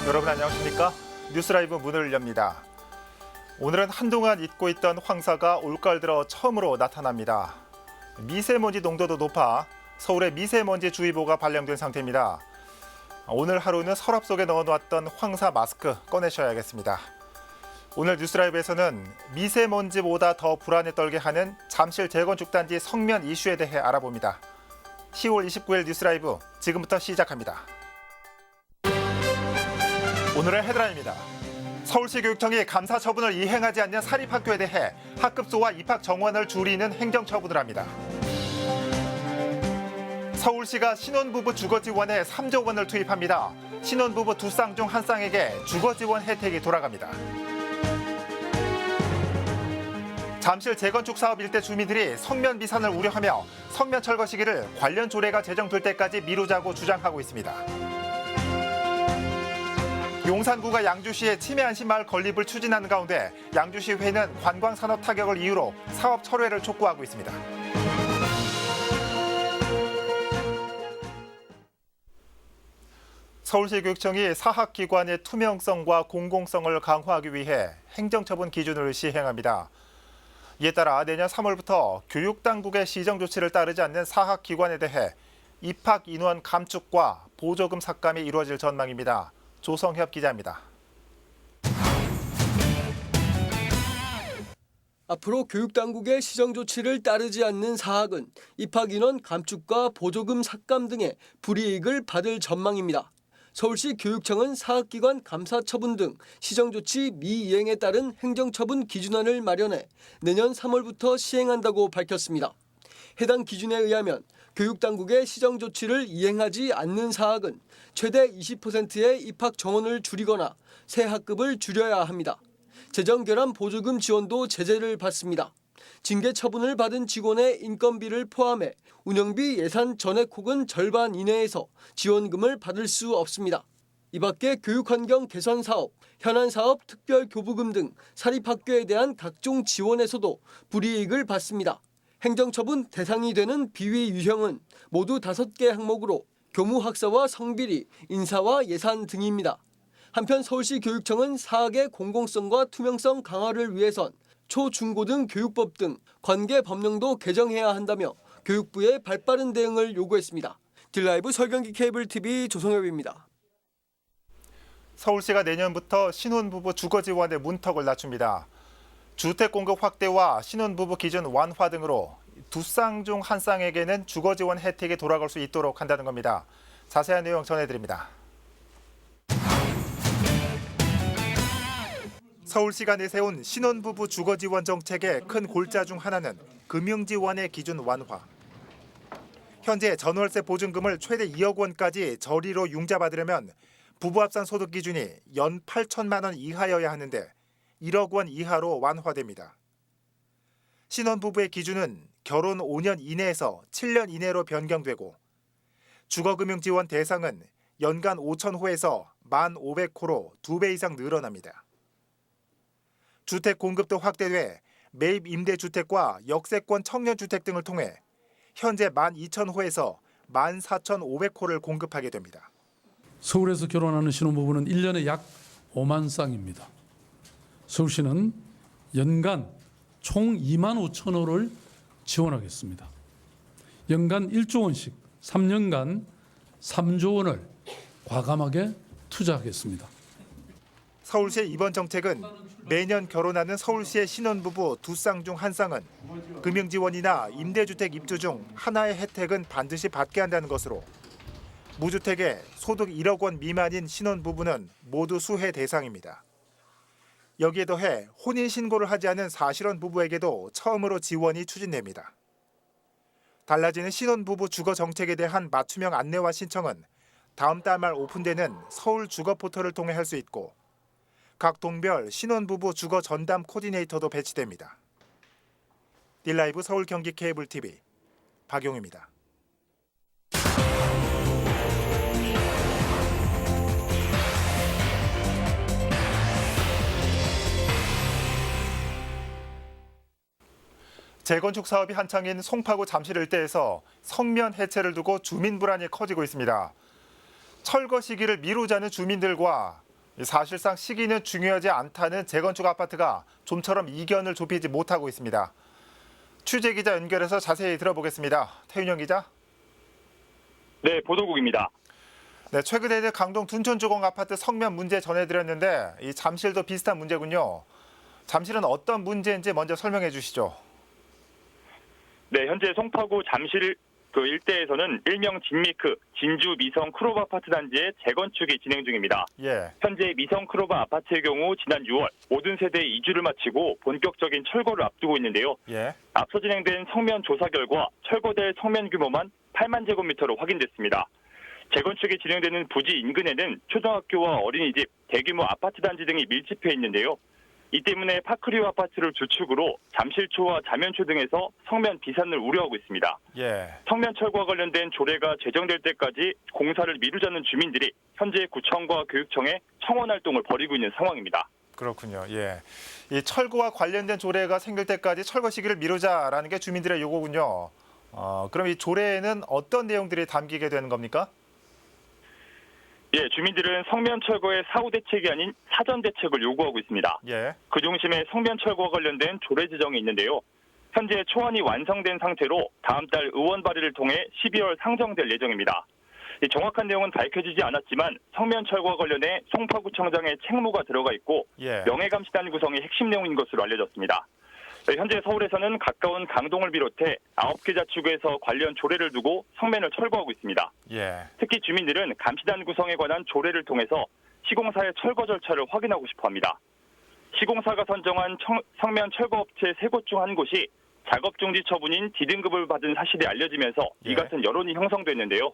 여러분 안녕하십니까? 뉴스라이브 문을 엽니다. 오늘은 한동안 잊고 있던 황사가 올가을 들어 처음으로 나타납니다. 미세먼지 농도도 높아 서울에 미세먼지 주의보가 발령된 상태입니다. 오늘 하루는 서랍 속에 넣어놓았던 황사 마스크 꺼내셔야겠습니다. 오늘 뉴스라이브에서는 미세먼지보다 더 불안에 떨게 하는 잠실 재건축 단지 성면 이슈에 대해 알아봅니다. 10월 29일 뉴스라이브 지금부터 시작합니다. 오늘의 헤드라인입니다. 서울시 교육청이 감사 처분을 이행하지 않는 사립학교에 대해 학급소와 입학 정원을 줄이는 행정처분을 합니다. 서울시가 신혼부부 주거지원에 3조 원을 투입합니다. 신혼부부 2쌍 중 1쌍에게 주거지원 혜택이 돌아갑니다. 잠실 재건축 사업 일대 주민들이 성면 비산을 우려하며 성면 철거 시기를 관련 조례가 제정될 때까지 미루자고 주장하고 있습니다. 용산구가 양주시의 치매 안심 마을 건립을 추진하는 가운데 양주시회는 관광산업 타격을 이유로 사업 철회를 촉구하고 있습니다. 서울시 교육청이 사학기관의 투명성과 공공성을 강화하기 위해 행정처분 기준을 시행합니다. 이에 따라 내년 3월부터 교육당국의 시정조치를 따르지 않는 사학기관에 대해 입학 인원 감축과 보조금 삭감이 이루어질 전망입니다. 조성협 기자입니다. 앞으로 교육당국의 시정조치를 따르지 않는 사학은 입학인원 감축과 보조금 삭감 등의 불이익을 받을 전망입니다. 서울시 교육청은 사학기관 감사처분 등 시정조치 미이행에 따른 행정처분 기준안을 마련해 내년 3월부터 시행한다고 밝혔습니다. 해당 기준에 의하면 교육당국의 시정조치를 이행하지 않는 사학은 최대 20%의 입학 정원을 줄이거나 새 학급을 줄여야 합니다. 재정결함 보조금 지원도 제재를 받습니다. 징계 처분을 받은 직원의 인건비를 포함해 운영비 예산 전액 혹은 절반 이내에서 지원금을 받을 수 없습니다. 이 밖에 교육환경 개선 사업, 현안 사업 특별 교부금 등 사립학교에 대한 각종 지원에서도 불이익을 받습니다. 행정처분 대상이 되는 비위 유형은 모두 5개 항목으로 교무 학사와 성비리, 인사와 예산 등입니다. 한편 서울시 교육청은 사학의 공공성과 투명성 강화를 위해선 초, 중고 등 교육법 등 관계 법령도 개정해야 한다며 교육부에 발빠른 대응을 요구했습니다. 딜라이브 설경기 케이블TV 조성엽입니다. 서울시가 내년부터 신혼부부 주거지원의 문턱을 낮춥니다. 주택 공급 확대와 신혼부부 기준 완화 등으로 2쌍 중 1쌍에게는 주거지원 혜택이 돌아갈 수 있도록 한다는 겁니다. 자세한 내용 전해드립니다. 서울시가 내세운 신혼부부 주거지원 정책의 큰 골자 중 하나는 금융지원의 기준 완화. 현재 전월세 보증금을 최대 2억 원까지 저리로 융자받으려면 부부 합산 소득 기준이 연 8천만 원 이하여야 하는데 1억 원 이하로 완화됩니다. 신혼부부의 기준은 결혼 5년 이내에서 7년 이내로 변경되고 주거금융지원 대상은 연간 5,000호에서 1,500호로 2배 이상 늘어납니다. 주택 공급도 확대돼 매입 임대주택과 역세권 청년주택 등을 통해 현재 12,000호에서 14,500호를 공급하게 됩니다. 서울에서 결혼하는 신혼부부는 1년에 약 5만 쌍입니다. 서울시는 연간 총 2만 5천 호를 지원하겠습니다. 연간 1조 원씩 3년간 3조 원을 과감하게 투자하겠습니다. 서울시의 이번 정책은 매년 결혼하는 서울시의 신혼부부 2쌍 중 1쌍은 금융지원이나 임대주택 입주 중 하나의 혜택은 반드시 받게 한다는 것으로 무주택에 소득 1억 원 미만인 신혼부부는 모두 수혜 대상입니다. 여기에 더해 혼인신고를 하지 않은 사실혼 부부에게도 처음으로 지원이 추진됩니다. 달라지는 신혼부부 주거 정책에 대한 맞춤형 안내와 신청은 다음 달 말 오픈되는 서울 주거 포털을 통해 할 수 있고 각 동별 신혼부부 주거 전담 코디네이터도 배치됩니다. 딜라이브 서울 경기 케이블 TV 박용입니다. 재건축 사업이 한창인 송파구 잠실 일대에서 성면 해체를 두고 주민 불안이 커지고 있습니다. 철거 시기를 미루자는 주민들과 사실상 시기는 중요하지 않다는 재건축 아파트가 좀처럼 이견을 좁히지 못하고 있습니다. 취재 기자 연결해서 자세히 들어보겠습니다. 태윤영 기자. 네, 보도국입니다. 네, 최근에는 강동 둔촌주공 아파트 성면 문제 전해드렸는데 이 잠실도 비슷한 문제군요. 잠실은 어떤 문제인지 먼저 설명해 주시죠. 네, 현재 송파구 잠실 일대에서는 일명 진미크, 진주 미성 크로바 아파트 단지의 재건축이 진행 중입니다. 예. 현재 미성 크로바 아파트의 경우 지난 6월 모든 세대의 이주를 마치고 본격적인 철거를 앞두고 있는데요. 예. 앞서 진행된 성면 조사 결과 철거될 성면 규모만 8만 제곱미터로 확인됐습니다. 재건축이 진행되는 부지 인근에는 초등학교와 어린이집, 대규모 아파트 단지 등이 밀집해 있는데요. 이 때문에 파크리오 아파트를 주축으로 잠실초와 자면초 등에서 성면 비산을 우려하고 있습니다. 예. 성면 철거와 관련된 조례가 제정될 때까지 공사를 미루자는 주민들이 현재 구청과 교육청에 청원 활동을 벌이고 있는 상황입니다. 그렇군요. 예. 이 철거와 관련된 조례가 생길 때까지 철거 시기를 미루자라는 게 주민들의 요구군요. 그럼 이 조례에는 어떤 내용들이 담기게 되는 겁니까? 예, 주민들은 성면 철거의 사후 대책이 아닌 사전 대책을 요구하고 있습니다. 예. 그 중심에 성면 철거와 관련된 조례 지정이 있는데요. 현재 초안이 완성된 상태로 다음 달 의원 발의를 통해 12월 상정될 예정입니다. 정확한 내용은 밝혀지지 않았지만 성면 철거와 관련해 송파구청장의 책무가 들어가 있고 예. 명예감시단 구성이 핵심 내용인 것으로 알려졌습니다. 현재 서울에서는 가까운 강동을 비롯해 9개 자치구에서 관련 조례를 두고 성면을 철거하고 있습니다. 예. 특히 주민들은 감시단 구성에 관한 조례를 통해서 시공사의 철거 절차를 확인하고 싶어합니다. 시공사가 선정한 성면 철거업체 3곳 중 한 곳이 작업 중지 처분인 D등급을 받은 사실이 알려지면서 예. 이 같은 여론이 형성됐는데요.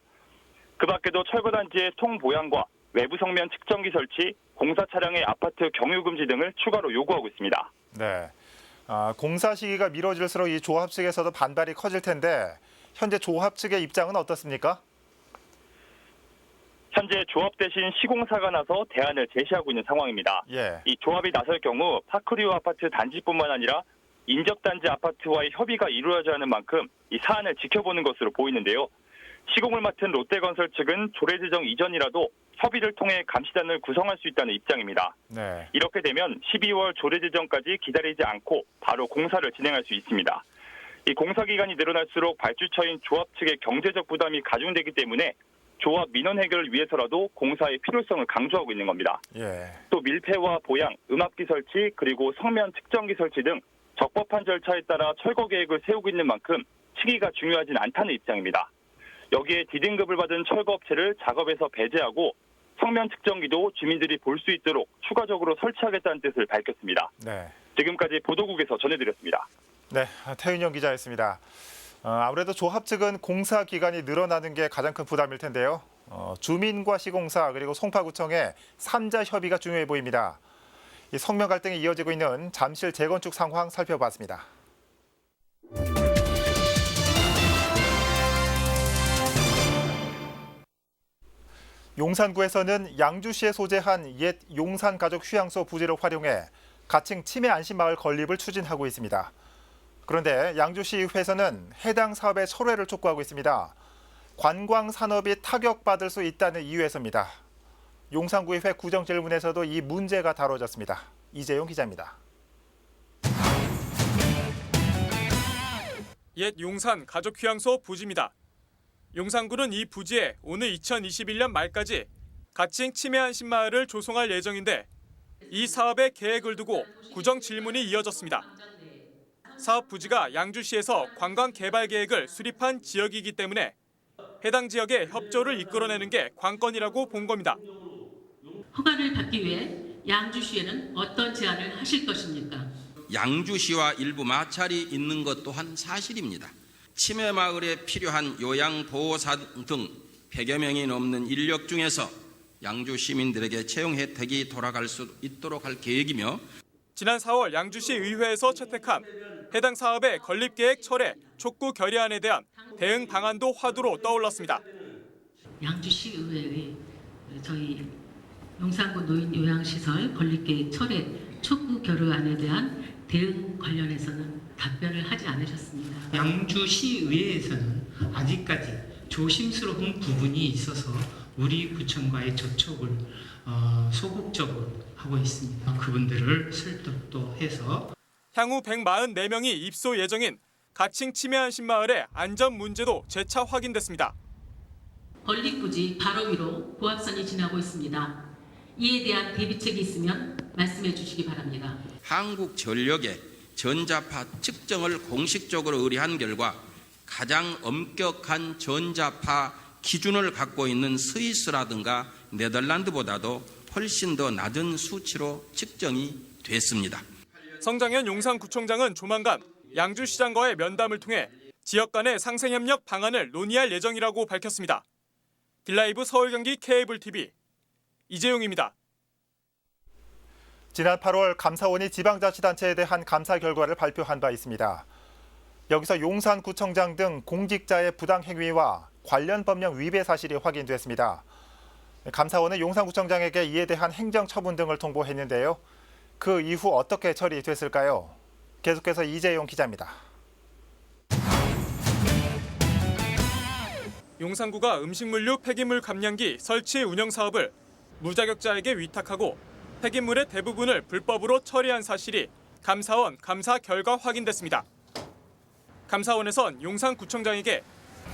그 밖에도 철거단지의 통 보양과 외부 성면 측정기 설치, 공사 차량의 아파트 경유 금지 등을 추가로 요구하고 있습니다. 네. 공사 시기가 미뤄질수록 이 조합 측에서도 반발이 커질 텐데 현재 조합 측의 입장은 어떻습니까? 현재 조합 대신 시공사가 나서 대안을 제시하고 있는 상황입니다. 예. 이 조합이 나설 경우 파크리오 아파트 단지뿐만 아니라 인접단지 아파트와의 협의가 이루어져야 하는 만큼 이 사안을 지켜보는 것으로 보이는데요. 시공을 맡은 롯데건설 측은 조례 지정 이전이라도 협의를 통해 감시단을 구성할 수 있다는 입장입니다. 네. 이렇게 되면 12월 조례 지정까지 기다리지 않고 바로 공사를 진행할 수 있습니다. 이 공사 기간이 늘어날수록 발주처인 조합 측의 경제적 부담이 가중되기 때문에 조합 민원 해결을 위해서라도 공사의 필요성을 강조하고 있는 겁니다. 예. 또 밀폐와 보양, 음압기 설치, 그리고 성면 측정기 설치 등 적법한 절차에 따라 철거 계획을 세우고 있는 만큼 시기가 중요하진 않다는 입장입니다. 여기에 D등급을 받은 철거업체를 작업에서 배제하고 성면 측정기도 주민들이 볼 수 있도록 추가적으로 설치하겠다는 뜻을 밝혔습니다. 네. 지금까지 보도국에서 전해드렸습니다. 네, 태윤영 기자였습니다. 아무래도 조합 측은 공사 기간이 늘어나는 게 가장 큰 부담일 텐데요. 주민과 시공사 그리고 송파구청의 3자 협의가 중요해 보입니다. 이 성면 갈등이 이어지고 있는 잠실 재건축 상황 살펴봤습니다. 용산구에서는 양주시에 소재한 옛 용산가족 휴양소 부지를 활용해 가칭 치매 안심마을 건립을 추진하고 있습니다. 그런데 양주시의회에서는 해당 사업의 철회를 촉구하고 있습니다. 관광 산업이 타격받을 수 있다는 이유에서입니다. 용산구의회 구정질문에서도 이 문제가 다뤄졌습니다. 이재용 기자입니다. 옛 용산 가족휴양소 부지입니다. 용산구는 이 부지에 오는 2021년 말까지 가칭 치매 안심마을을 조성할 예정인데 이 사업의 계획을 두고 구정 질문이 이어졌습니다. 사업 부지가 양주시에서 관광 개발 계획을 수립한 지역이기 때문에 해당 지역의 협조를 이끌어내는 게 관건이라고 본 겁니다. 허가를 받기 위해 양주시에는 어떤 제안을 하실 것입니까? 양주시와 일부 마찰이 있는 것 또한 사실입니다. 치매 마을에 필요한 요양보호사 등 100여 명이 넘는 인력 중에서 양주 시민들에게 채용 혜택이 돌아갈 수 있도록 할 계획이며 지난 4월 양주시 의회에서 채택한 해당 사업의 건립계획 철회, 촉구 결의안에 대한 대응 방안도 화두로 떠올랐습니다. 양주시 의회의 저희 용산구 노인 요양시설 건립계획 철회 촉구 결의안에 대한 대응 관련해서는 답변을 하지 않으셨습니다. 양주시의회에서는 아직까지 조심스러운 부분이 있어서 우리 구청과의 접촉을 소극적으로 하고 있습니다. 그분들을 설득도 해서 향후 144명이 입소 예정인 가칭 치매한 신마을의 안전 문제도 재차 확인됐습니다. 건립부지 바로 위로 고압선이 지나고 있습니다. 이에 대한 대비책이 있으면 말씀해 주시기 바랍니다. 한국전력의 전자파 측정을 공식적으로 의뢰한 결과 가장 엄격한 전자파 기준을 갖고 있는 스위스라든가 네덜란드보다도 훨씬 더 낮은 수치로 측정이 됐습니다. 성장현 용산구청장은 조만간 양주시장과의 면담을 통해 지역 간의 상생협력 방안을 논의할 예정이라고 밝혔습니다. 딜라이브 서울 경기 케이블 TV 이재용입니다. 지난 8월 감사원이 지방자치단체에 대한 감사 결과를 발표한 바 있습니다. 여기서 용산구청장 등 공직자의 부당행위와 관련 법령 위배 사실이 확인됐습니다. 감사원은 용산구청장에게 이에 대한 행정처분 등을 통보했는데요. 그 이후 어떻게 처리됐을까요? 계속해서 이재용 기자입니다. 용산구가 음식물류 폐기물 감량기 설치 운영 사업을 무자격자에게 위탁하고 폐기물의 대부분을 불법으로 처리한 사실이 감사원 감사 결과 확인됐습니다. 감사원에선 용산구청장에게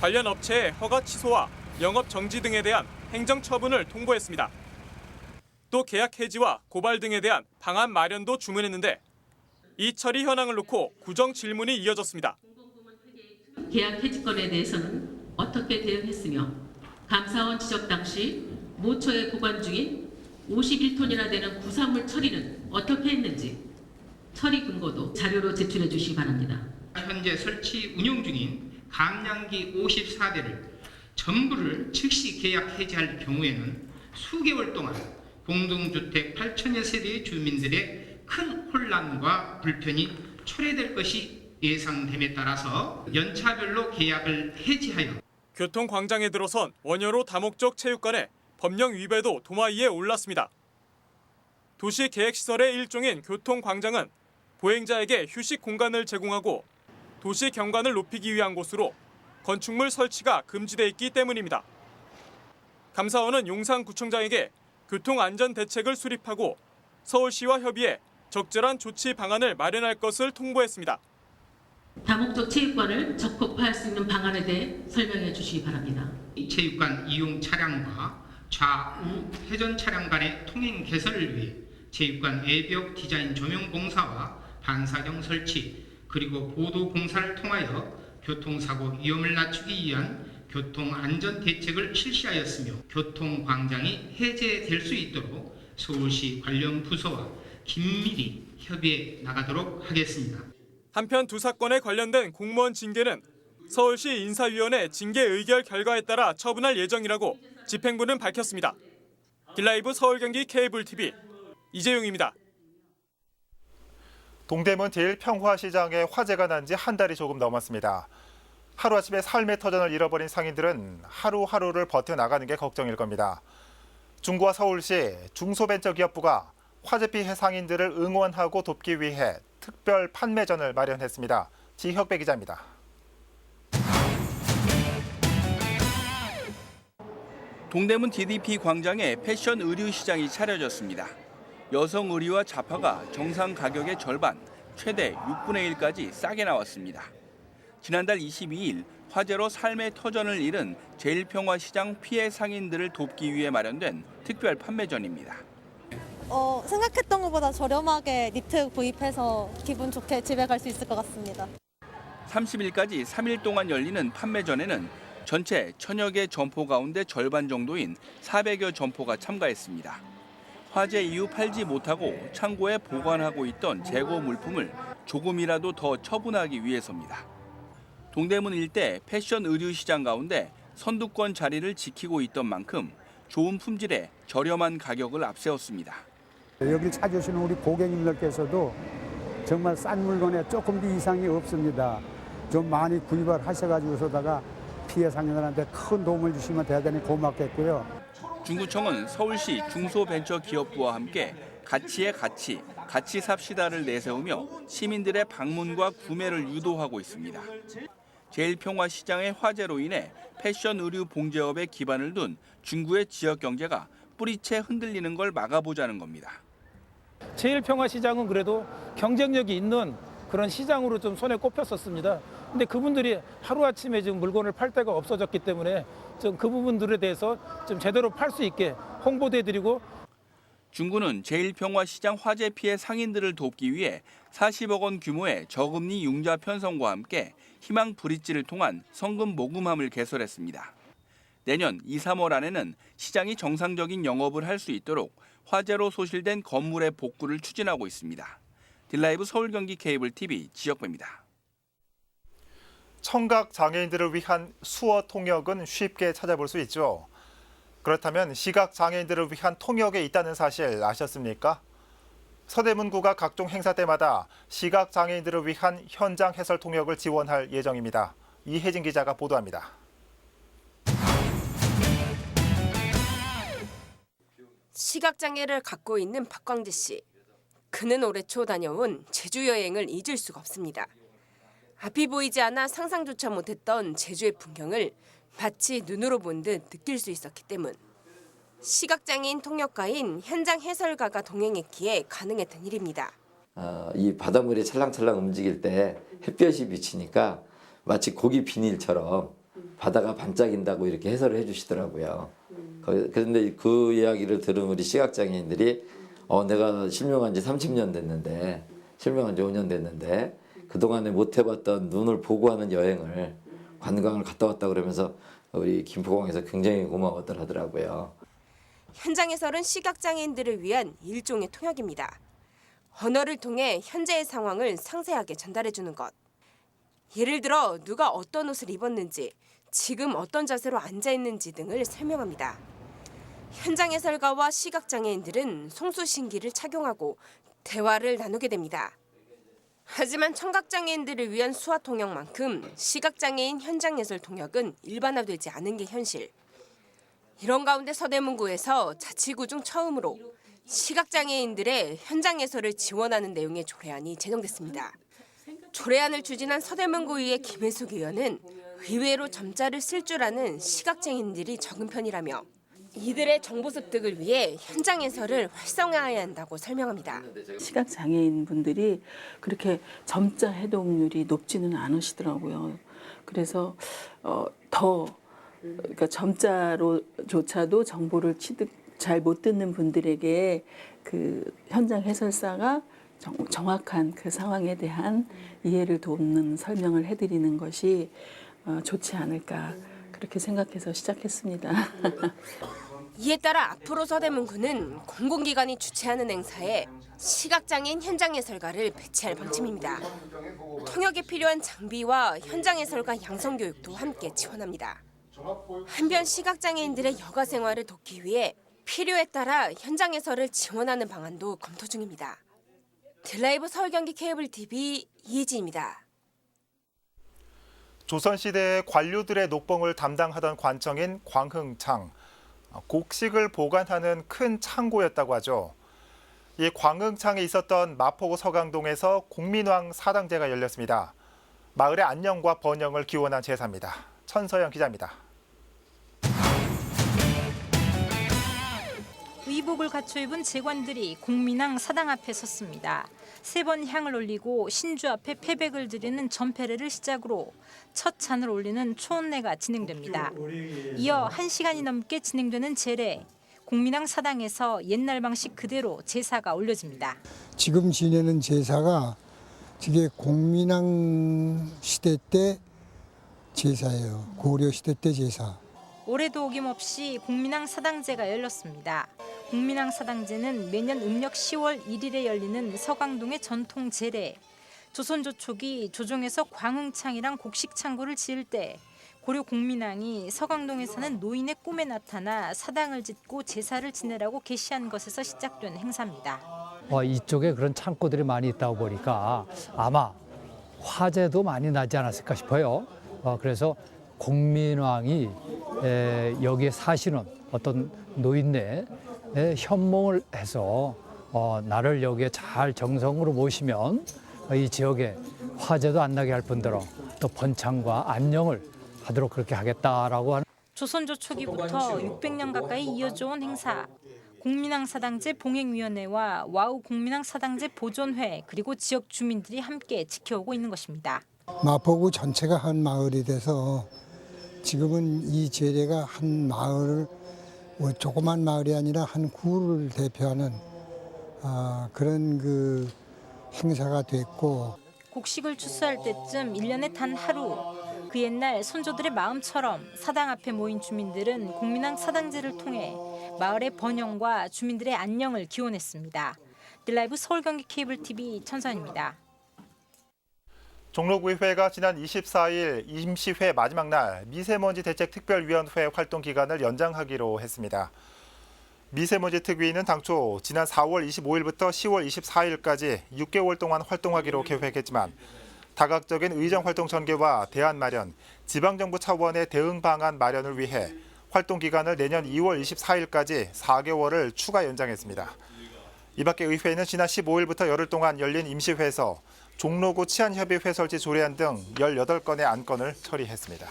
관련 업체의 허가 취소와 영업 정지 등에 대한 행정처분을 통보했습니다. 또 계약 해지와 고발 등에 대한 방안 마련도 주문했는데 이 처리 현황을 놓고 구정 질문이 이어졌습니다. 계약 해지건에 대해서는 어떻게 대응했으며 감사원 지적 당시 모처에 보관 중인 51톤이나 되는 부산물 처리는 어떻게 했는지 처리 근거도 자료로 제출해 주시기 바랍니다. 현재 설치 운영 중인 감량기 54대를 전부를 즉시 계약 해지할 경우에는 수개월 동안 공동주택 8천여 세대의 주민들의 큰 혼란과 불편이 초래될 것이 예상됨에 따라서 연차별로 계약을 해지하여 교통광장에 들어선 원효로 다목적 체육관에 법령 위배도 도마 위에 올랐습니다. 도시계획시설의 일종인 교통광장은 보행자에게 휴식 공간을 제공하고 도시 경관을 높이기 위한 곳으로 건축물 설치가 금지돼 있기 때문입니다. 감사원은 용산구청장에게 교통안전대책을 수립하고 서울시와 협의해 적절한 조치 방안을 마련할 것을 통보했습니다. 다목적 체육관을 적법화할 수 있는 방안에 대해 설명해 주시기 바랍니다. 체육관 이용 차량과 좌우 회전 차량 간의 통행 개선을 위해 체육관 외벽 디자인 조명 공사와 반사경 설치 그리고 보도 공사를 통하여 교통사고 위험을 낮추기 위한 교통안전대책을 실시하였으며 교통광장이 해제될 수 있도록 서울시 관련 부서와 긴밀히 협의해 나가도록 하겠습니다. 한편 두 사건에 관련된 공무원 징계는 서울시 인사위원회 징계 의결 결과에 따라 처분할 예정이라고 집행부는 밝혔습니다. 딜라이브 서울 경기 케이블 TV 이재용입니다. 동대문 제1평화시장에 화재가 난 지 한 달이 조금 넘었습니다. 하루아침에 삶의 터전을 잃어버린 상인들은 하루하루를 버텨나가는 게 걱정일 겁니다. 중구와 서울시 중소벤처기업부가 화재 피해 상인들을 응원하고 돕기 위해 특별 판매전을 마련했습니다. 지혁배 기자입니다. 동대문 DDP 광장에 패션 의류 시장이 차려졌습니다. 여성 의류와 자파가 정상 가격의 절반, 최대 6분의 1까지 싸게 나왔습니다. 지난달 22일 화재로 삶의 터전을 잃은 제1평화시장 피해 상인들을 돕기 위해 마련된 특별 판매전입니다. 생각했던 것보다 저렴하게 니트 구입해서 기분 좋게 집에 갈 수 있을 것 같습니다. 30일까지 3일 동안 열리는 판매전에는 전체 1000여 개 점포 가운데 절반 정도인 400여 점포가 참가했습니다. 화재 이후 팔지 못하고 창고에 보관하고 있던 재고 물품을 조금이라도 더 처분하기 위해서입니다. 동대문 일대 패션 의류 시장 가운데 선두권 자리를 지키고 있던 만큼 좋은 품질에 저렴한 가격을 앞세웠습니다. 여기를 찾으시는 우리 고객님들께서도 정말 싼 물건에 조금 더 이상이 없습니다. 좀 많이 구입을 하셔가지고서다가 피해 상인들한테 큰 도움을 주시면 대단히 고맙겠고요. 중구청은 서울시 중소벤처기업부와 함께 가치의 가치, 같이 삽시다를 내세우며 시민들의 방문과 구매를 유도하고 있습니다. 제1평화시장의 화재로 인해 패션 의류 봉제업에 기반을 둔 중구의 지역 경제가 뿌리채 흔들리는 걸 막아보자는 겁니다. 제1평화시장은 그래도 경쟁력이 있는 그런 시장으로 좀 손에 꼽혔었습니다. 근데 그분들이 하루아침에 지금 물건을 팔 데가 없어졌기 때문에 좀 그 부분들에 대해서 좀 제대로 팔 수 있게 홍보도 해드리고. 중구는 제1평화시장 화재 피해 상인들을 돕기 위해 40억 원 규모의 저금리 융자 편성과 함께 희망 브릿지를 통한 성금 모금함을 개설했습니다. 내년 2, 3월 안에는 시장이 정상적인 영업을 할 수 있도록 화재로 소실된 건물의 복구를 추진하고 있습니다. 딜라이브 서울 경기 케이블 TV 지역배입니다. 청각 장애인들을 위한 수어 통역은 쉽게 찾아볼 수 있죠. 그렇다면 시각 장애인들을 위한 통역에 있다는 사실 아셨습니까? 서대문구가 각종 행사 때마다 시각 장애인들을 위한 현장 해설 통역을 지원할 예정입니다. 이혜진 기자가 보도합니다. 시각장애를 갖고 있는 박광재 씨. 그는 올해 초 다녀온 제주 여행을 잊을 수가 없습니다. 앞이 보이지 않아 상상조차 못했던 제주의 풍경을 마치 눈으로 본 듯 느낄 수 있었기 때문. 시각장애인 통역가인 현장 해설가가 동행했기에 가능했던 일입니다. 이 바닷물이 찰랑찰랑 움직일 때 햇볕이 비치니까 마치 고기 비닐처럼 바다가 반짝인다고 이렇게 해설을 해주시더라고요. 그런데 그 이야기를 들은 우리 시각장애인들이 내가 실명한 지 30년 됐는데, 실명한 지 5년 됐는데 그동안에 못 해봤던 눈을 보고 하는 여행을 관광을 갔다 왔다 그러면서 우리 김포공항에서 굉장히 고마웠다 하더라고요. 현장 해설은 시각장애인들을 위한 일종의 통역입니다. 언어를 통해 현재의 상황을 상세하게 전달해주는 것. 예를 들어 누가 어떤 옷을 입었는지, 지금 어떤 자세로 앉아있는지 등을 설명합니다. 현장 해설가와 시각장애인들은 송수신기를 착용하고 대화를 나누게 됩니다. 하지만 청각장애인들을 위한 수화 통역만큼 시각장애인 현장 해설 통역은 일반화되지 않은 게 현실. 이런 가운데 서대문구에서 자치구 중 처음으로 시각장애인들의 현장 해설을 지원하는 내용의 조례안이 제정됐습니다. 조례안을 추진한 서대문구의회 김혜숙 의원은 의외로 점자를 쓸 줄 아는 시각장애인들이 적은 편이라며 이들의 정보 습득을 위해 현장 해설을 활성화해야 한다고 설명합니다. 시각장애인 분들이 그렇게 점자 해독률이 높지는 않으시더라고요. 그래서 그러니까 점자로조차도 정보를 취득 잘 못 듣는 분들에게 그 현장 해설사가 정확한 그 상황에 대한 이해를 돕는 설명을 해드리는 것이 좋지 않을까 그렇게 생각해서 시작했습니다. 이에 따라 앞으로 서대문구는 공공기관이 주최하는 행사에 시각장애인 현장 해설가를 배치할 방침입니다. 통역에 필요한 장비와 현장 해설가 양성 교육도 함께 지원합니다. 한편 시각장애인들의 여가 생활을 돕기 위해 필요에 따라 현장 해설을 지원하는 방안도 검토 중입니다. 딜라이브 서울 경기 케이블 TV 이혜진입니다. 조선시대의 관료들의 녹봉을 담당하던 관청인 광흥창. 곡식을 보관하는 큰 창고였다고 하죠. 이 광흥창에 있었던 마포구 서강동에서 공민왕 사당제가 열렸습니다. 마을의 안녕과 번영을 기원한 제사입니다. 천서영 기자입니다. 의복을 갖춰 입은 제관들이 공민왕 사당 앞에 섰습니다. 3번 향을 올리고 신주 앞에 패백을 드리는 전패례를 시작으로 첫 찬을 올리는 초원례가 진행됩니다. 이어 1시간이 넘게 진행되는 제례. 공민왕 사당에서 옛날 방식 그대로 제사가 올려집니다. 지금 지내는 제사가 이게 공민왕 시대 때 제사예요. 고려 시대 때 제사. 올해도 어김없이 공민왕 사당제가 열렸습니다. 공민왕 사당제는 매년 음력 10월 1일에 열리는 서강동의 전통 제례. 조선 조촉이 조정에서 광흥창이랑 곡식창고를 지을 때 고려 공민왕이 서강동에 사는 노인의 꿈에 나타나 사당을 짓고 제사를 지내라고 계시한 것에서 시작된 행사입니다. 이쪽에 그런 창고들이 많이 있다 보니까 아마 화재도 많이 나지 않았을까 싶어요. 그래서 공민왕이 여기에 사시는 어떤 노인네 현몽을 해서 나를 여기에 잘 정성으로 모시면 이 지역에 화재도 안 나게 할 뿐더러 또 번창과 안녕을 하도록 그렇게 하겠다라고 하는. 조선조 초기부터 600년 가까이 이어져 온 행사. 공민항사당제 봉행위원회와 와우 공민항사당제 보존회 그리고 지역 주민들이 함께 지켜오고 있는 것입니다. 마포구 전체가 한 마을이 돼서 지금은 이 제례가 한 마을을 조그만 마을이 아니라 한 구를 대표하는 그런 그 행사가 됐고 곡식을 추수할 때쯤 1년에 단 하루 그 옛날 선조들의 마음처럼 사당 앞에 모인 주민들은 공민항 사당제를 통해 마을의 번영과 주민들의 안녕을 기원했습니다. 딜라이브 서울경기 케이블TV 천선입니다. 종로구의회가 지난 24일 임시회 마지막 날 미세먼지 대책특별위원회 활동 기간을 연장하기로 했습니다. 미세먼지 특위는 당초 지난 4월 25일부터 10월 24일까지 6개월 동안 활동하기로 계획했지만 다각적인 의정활동 전개와 대안 마련, 지방정부 차원의 대응 방안 마련을 위해 활동 기간을 내년 2월 24일까지 4개월을 추가 연장했습니다. 이 밖에 의회는 지난 15일부터 열흘 동안 열린 임시회에서 종로구 치안협의회 설치 조례안 등 18건의 안건을 처리했습니다.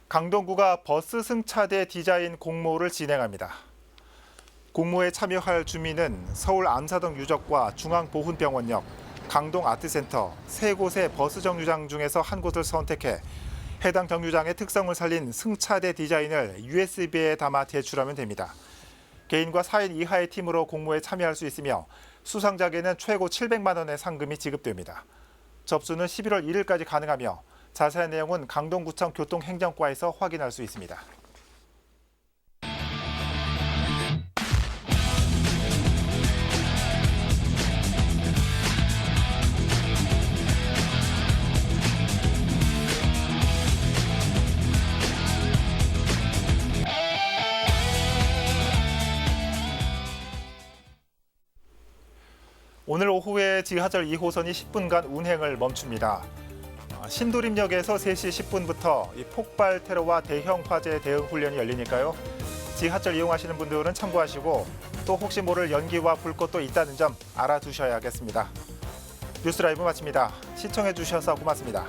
강동구가 버스 승차대 디자인 공모를 진행합니다. 공모에 참여할 주민은 서울 암사동 유적과 중앙보훈병원역, 강동아트센터 세 곳의 버스 정류장 중에서 한 곳을 선택해 해당 정류장의 특성을 살린 승차대 디자인을 USB에 담아 제출하면 됩니다. 개인과 4인 이하의 팀으로 공모에 참여할 수 있으며 수상작에는 최고 700만 원의 상금이 지급됩니다. 접수는 11월 1일까지 가능하며 자세한 내용은 강동구청 교통행정과에서 확인할 수 있습니다. 오늘 오후에 지하철 2호선이 10분간 운행을 멈춥니다. 신도림역에서 3시 10분부터 폭발 테러와 대형 화재 대응 훈련이 열리니까요. 지하철 이용하시는 분들은 참고하시고 또 혹시 모를 연기와 불꽃도 있다는 점 알아두셔야겠습니다. 뉴스 라이브 마칩니다. 시청해 주셔서 고맙습니다.